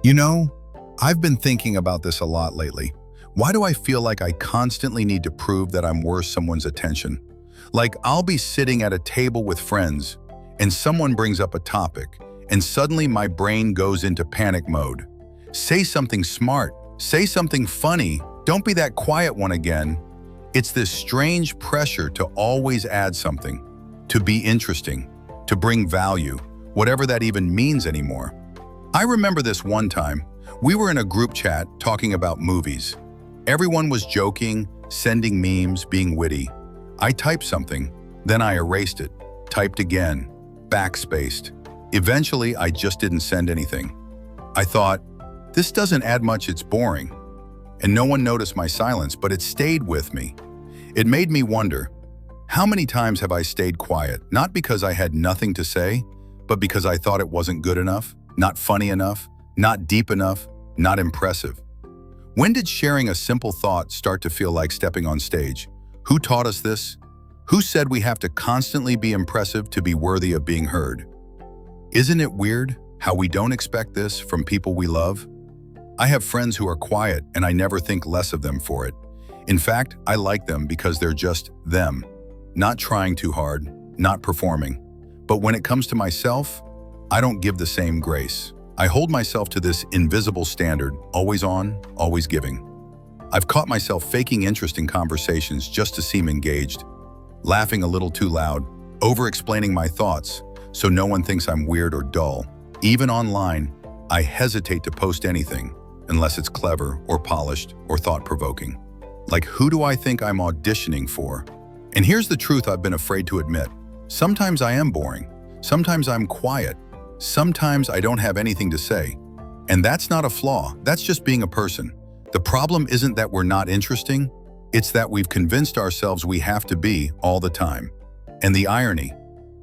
You know, I've been thinking about this a lot lately. Why do I feel like I constantly need to prove that I'm worth someone's attention? Like I'll be sitting at a table with friends and someone brings up a topic and suddenly my brain goes into panic mode. Say something smart, say something funny, don't be that quiet one again. It's this strange pressure to always add something, to be interesting, to bring value, whatever that even means anymore. I remember this one time. We were in a group chat talking about movies. Everyone was joking, sending memes, being witty. I typed something, then I erased it, typed again, backspaced. Eventually, I just didn't send anything. I thought, this doesn't add much, it's boring. And no one noticed my silence, but it stayed with me. It made me wonder, how many times have I stayed quiet, not because I had nothing to say, but because I thought it wasn't good enough, not funny enough, not deep enough, not impressive? When did sharing a simple thought start to feel like stepping on stage? Who taught us this? Who said we have to constantly be impressive to be worthy of being heard? Isn't it weird how we don't expect this from people we love? I have friends who are quiet and I never think less of them for it. In fact, I like them because they're just them, not trying too hard, not performing. But when it comes to myself, I don't give the same grace. I hold myself to this invisible standard, always on, always giving. I've caught myself faking interest in conversations just to seem engaged, laughing a little too loud, over-explaining my thoughts so no one thinks I'm weird or dull. Even online, I hesitate to post anything unless it's clever or polished or thought-provoking. Like, who do I think I'm auditioning for? And here's the truth I've been afraid to admit. Sometimes I am boring. Sometimes I'm quiet. Sometimes I don't have anything to say. And that's not a flaw, that's just being a person. The problem isn't that we're not interesting, it's that we've convinced ourselves we have to be all the time. And the irony,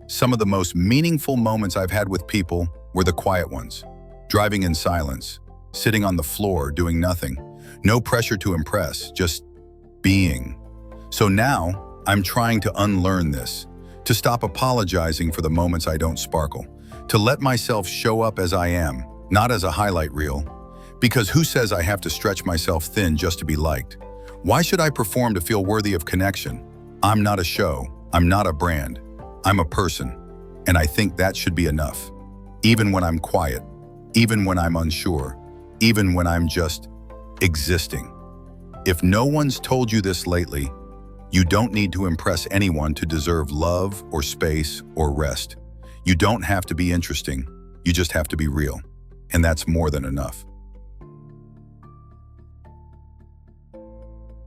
some of the most meaningful moments I've had with people were the quiet ones. Driving in silence, sitting on the floor doing nothing. No pressure to impress, just being. So now, I'm trying to unlearn this, to stop apologizing for the moments I don't sparkle, to let myself show up as I am, not as a highlight reel. Because who says I have to stretch myself thin just to be liked? Why should I perform to feel worthy of connection? I'm not a show, I'm not a brand, I'm a person. And I think that should be enough. Even when I'm quiet, even when I'm unsure, even when I'm just existing. If no one's told you this lately, you don't need to impress anyone to deserve love or space or rest. You don't have to be interesting, you just have to be real. And that's more than enough.